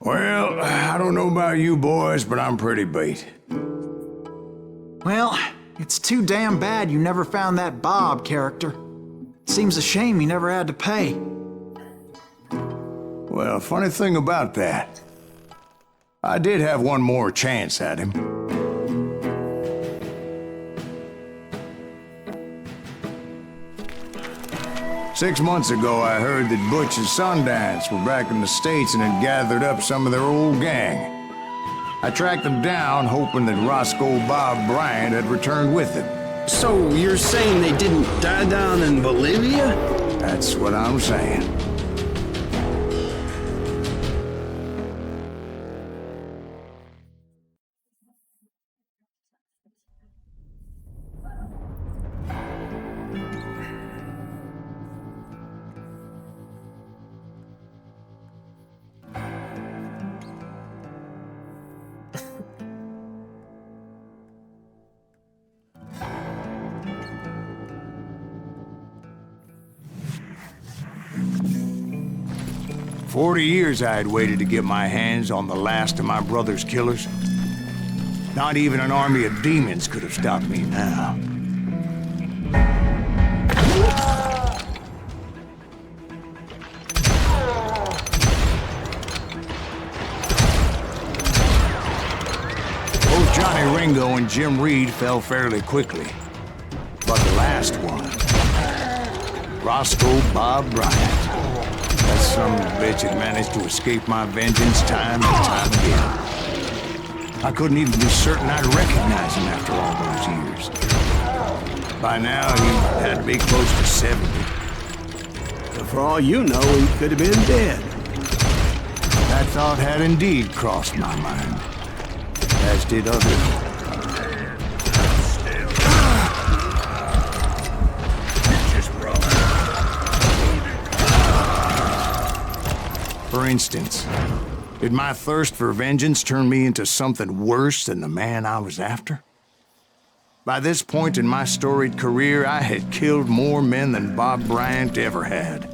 Well, I don't know about you boys, but I'm pretty beat. Well, it's too damn bad you never found that Bob character. Seems a shame he never had to pay. Well, funny thing about that, I did have one more chance at him. Six months ago, I heard that Butch and Sundance were back in the States and had gathered up some of their old gang. I tracked them down, hoping that Roscoe Bob Bryant had returned with them. So you're saying they didn't die down in Bolivia? That's what I'm saying. For 40 years I had waited to get my hands on the last of my brother's killers. Not even an army of demons could have stopped me now. Both Johnny Ringo and Jim Reed fell fairly quickly. But the last one, Roscoe Bob Bryant. That son of a bitch had managed to escape my vengeance time and time again. I couldn't even be certain I'd recognize him after all those years. By now, he had to be close to 70. But for all you know, he could have been dead. That thought had indeed crossed my mind, as did others. For instance, did my thirst for vengeance turn me into something worse than the man I was after? By this point in my storied career, I had killed more men than Bob Bryant ever had.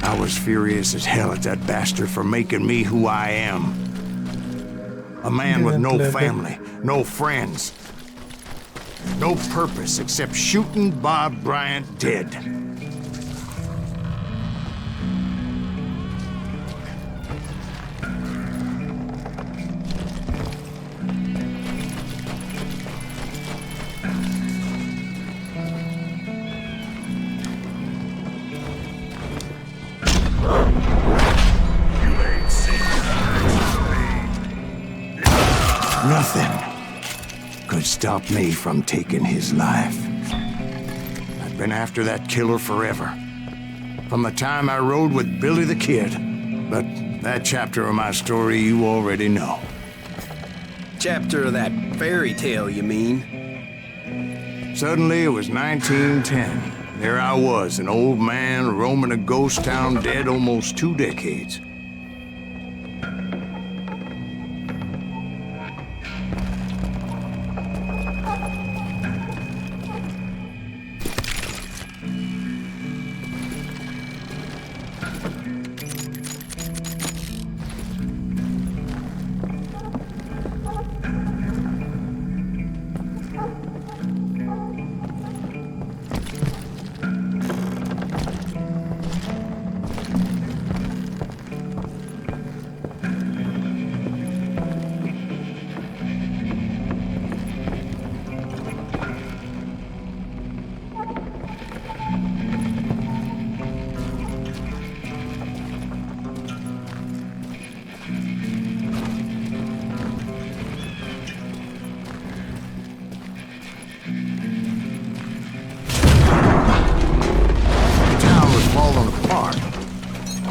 I was furious as hell at that bastard for making me who I am. A man with no family, no friends, no purpose except shooting Bob Bryant dead. Nothing could stop me from taking his life. I've been after that killer forever. From the time I rode with Billy the Kid. But that chapter of my story you already know. Chapter of that fairy tale, you mean? Suddenly it was 1910. There I was, an old man roaming a ghost town dead almost 2 decades.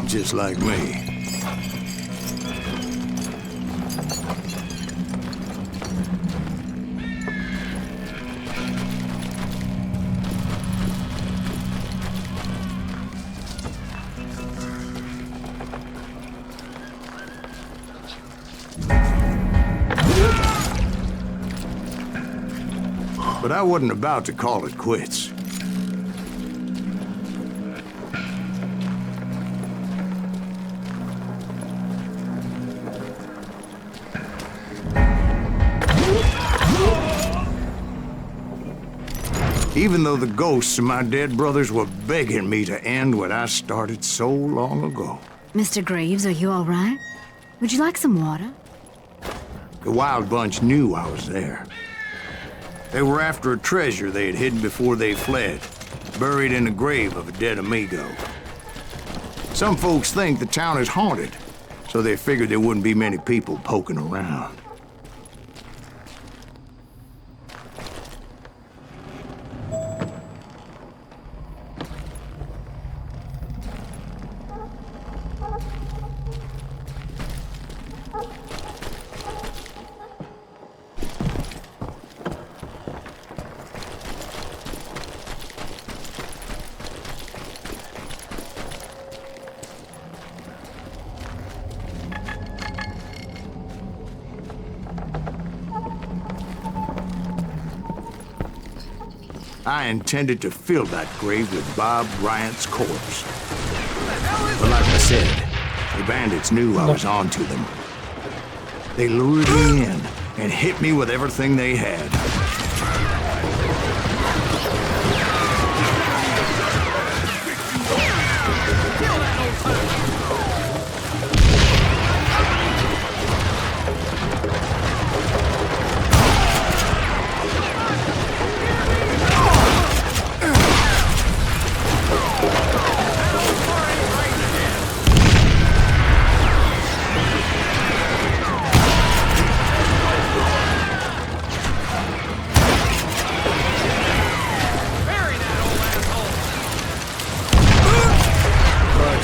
Just like me. But I wasn't about to call it quits. Even though the ghosts of my dead brothers were begging me to end what I started so long ago. Mr. Graves, are you all right? Would you like some water? The Wild Bunch knew I was there. They were after a treasure they had hidden before they fled, buried in the grave of a dead amigo. Some folks think the town is haunted, so they figured there wouldn't be many people poking around. I intended to fill that grave with Bob Bryant's corpse. But like I said, the bandits knew I was on to them. They lured me in and hit me with everything they had.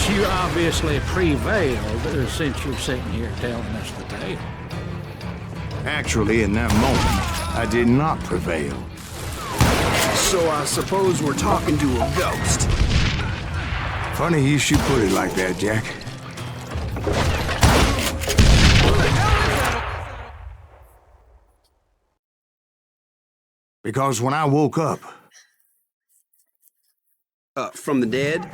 You obviously prevailed since you're sitting here telling us the tale. Actually, in that moment, I did not prevail. So I suppose we're talking to a ghost. Funny you should put it like that, Jack. Because when I woke up... From the dead?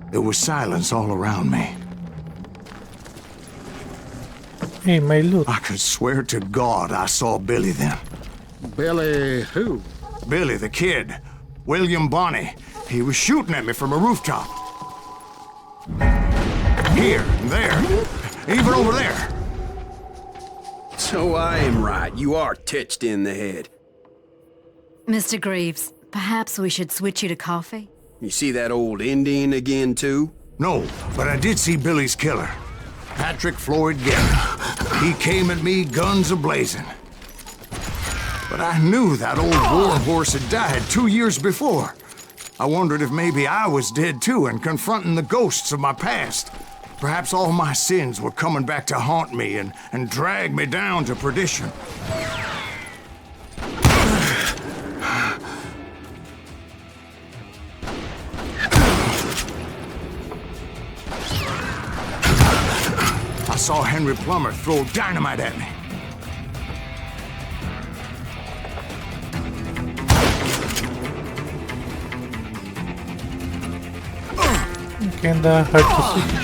There was silence all around me. Hey, my loot. I could swear to God I saw Billy then. Billy who? Billy, the kid. William Bonney. He was shooting at me from a rooftop. Here, and there, even over there. So I am right. You are touched in the head. Mr. Graves, perhaps we should switch you to coffee? You see that old Indian again, too? No, but I did see Billy's killer. Patrick Floyd Garrett. He came at me guns a-blazing. But I knew that old war horse had died 2 years before. I wondered if maybe I was dead too and confronting the ghosts of my past. Perhaps all my sins were coming back to haunt me and drag me down to perdition. I saw Henry Plummer throw dynamite at me. Kinda hard to see.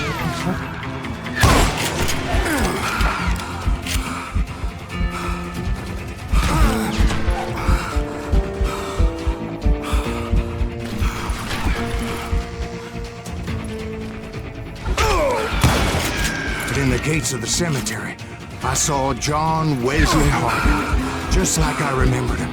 But in the gates of the cemetery, I saw John Wesley Hart, just like I remembered him.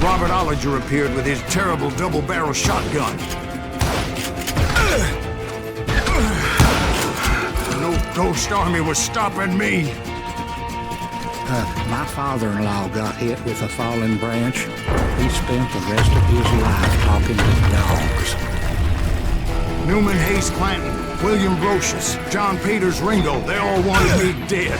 Robert Ollinger appeared with his terrible double-barrel shotgun. No ghost army was stopping me. My father-in-law got hit with a fallen branch. He spent the rest of his life talking to dogs. Newman Hayes Clanton, William Brocious, John Peters Ringo, they all wanted me dead.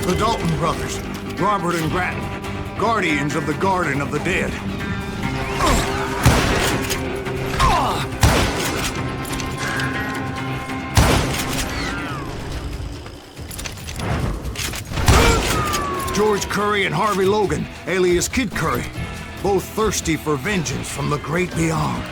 The Dalton brothers, Robert and Grattan, guardians of the Garden of the Dead. George Curry and Harvey Logan, alias Kid Curry, both thirsty for vengeance from the great beyond.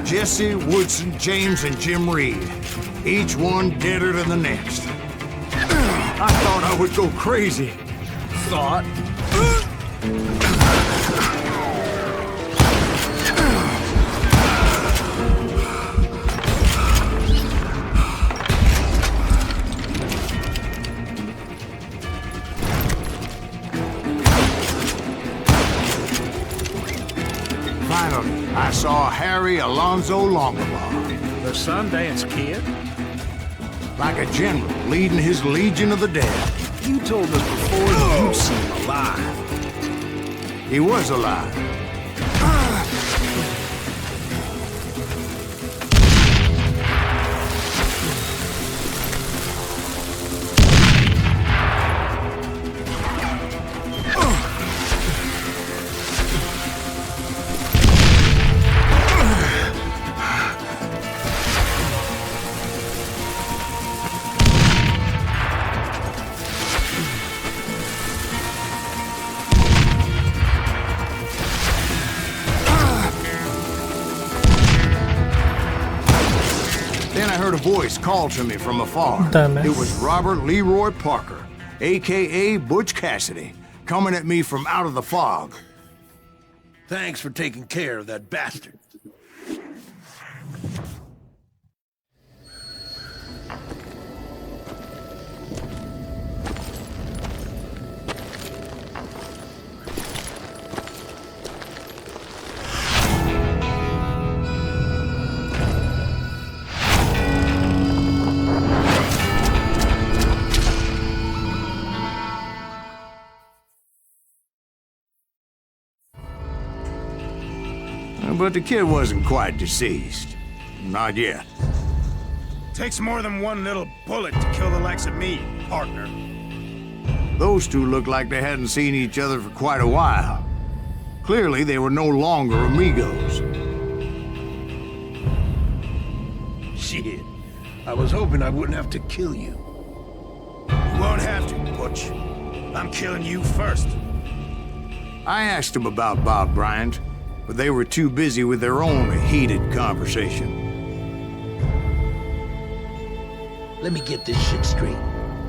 Jesse, Woodson, James, and Jim Reed, each one deader than the next. I thought I would go crazy. Thought? 'Em, I saw Harry Alonzo Longabaugh, The Sundance Kid? like a general leading his legion of the dead. You told us before that you'd seen him alive. He was alive. Voice called to me from afar. Dumbass. It was Robert Leroy Parker, a.k.a. Butch Cassidy, coming at me from out of the fog. Thanks for taking care of that bastard. But the kid wasn't quite deceased. Not yet. Takes more than one little bullet to kill the likes of me, partner. Those two looked like they hadn't seen each other for quite a while. Clearly, they were no longer amigos. Shit. I was hoping I wouldn't have to kill you. You won't have to, Butch. I'm killing you first. I asked them about Bob Bryant, but they were too busy with their own heated conversation. Let me get this shit straight.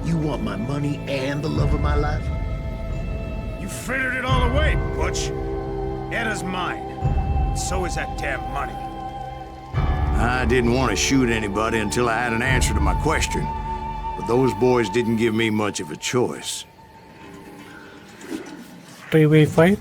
You want my money and the love of my life? You frittered it all away, Butch. Edda's mine. So is that damn money. I didn't want to shoot anybody until I had an answer to my question, but those boys didn't give me much of a choice. Three-way fight.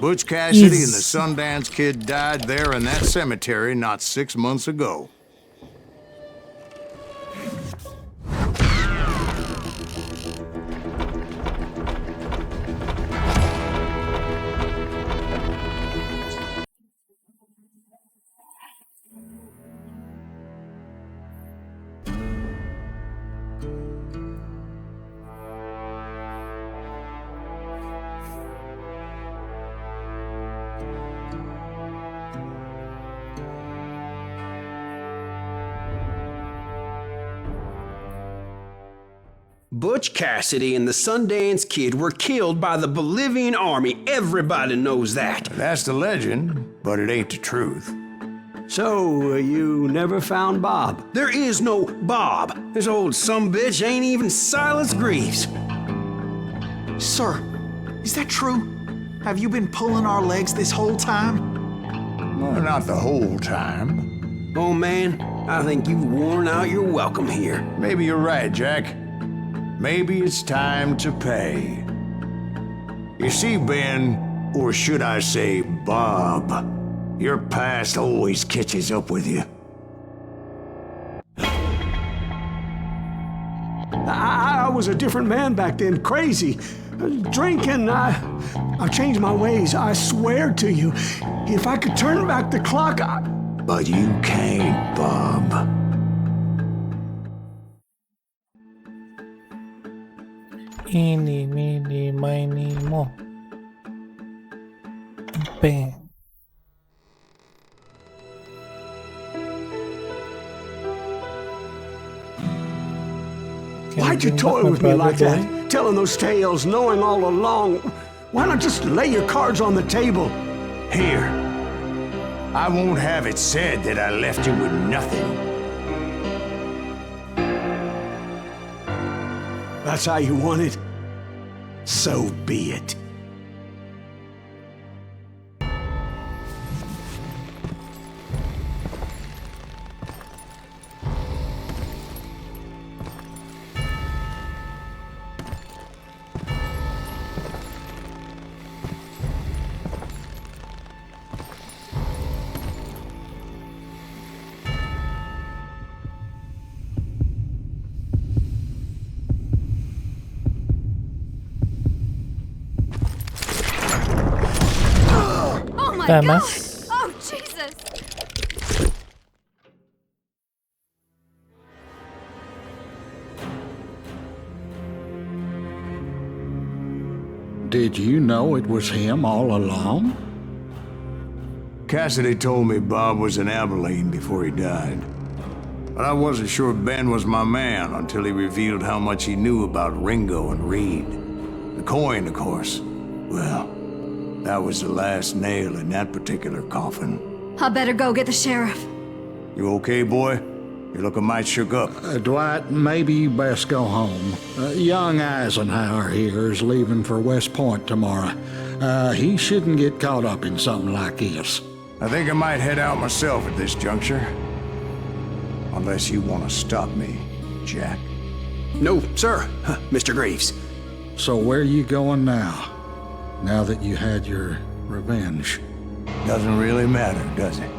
Butch Cassidy and the Yes. Sundance Kid died there in that cemetery not 6 months ago. Butch Cassidy and the Sundance Kid were killed by the Bolivian army. Everybody knows that. That's the legend, but it ain't the truth. So, you never found Bob? There is no Bob. This old sumbitch ain't even Silas Greaves. Sir, is that true? Have you been pulling our legs this whole time? Well, not the whole time. Oh man, I think you've worn out your welcome here. Maybe you're right, Jack. Maybe it's time to pay. You see, Ben, or should I say Bob, your past always catches up with you. I was a different man back then, crazy. Drinking, I've changed my ways, I swear to you. If I could turn back the clock, But you can't, Bob. Eeny, meeny, miny, mo. Bang. why'd you toy with me like that? Telling those tales, knowing all along. Why not just lay your cards on the table? Here. I won't have it said that I left you with nothing. That's how you want it? So be it. Damas. Oh, Jesus! Did you know it was him all along? Cassidy told me Bob was in Abilene before he died. But I wasn't sure Ben was my man until he revealed how much he knew about Ringo and Reed. The coin, of course. Well, that was the last nail in that particular coffin. I better go get the sheriff. You okay, boy? You're looking mighty shook up. Dwight, maybe you best go home. Young Eisenhower here is leaving for West Point tomorrow. He shouldn't get caught up in something like this. I think I might head out myself at this juncture. Unless you want to stop me, Jack. No, sir, Mr. Greaves. So where you going now? Now that you had your revenge? Doesn't really matter, does it?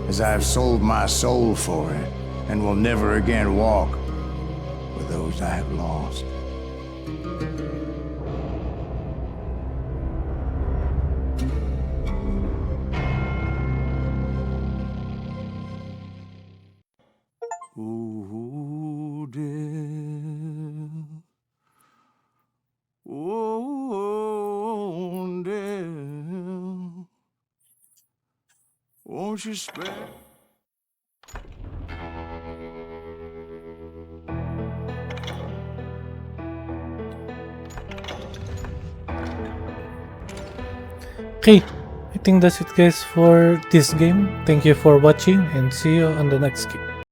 As I've sold my soul for it, and will never again walk with those I have lost. Ooh, dear. Oh, dear. Won't you spare? Okay, I think that's it guys for this game. Thank you for watching and see you on the next game.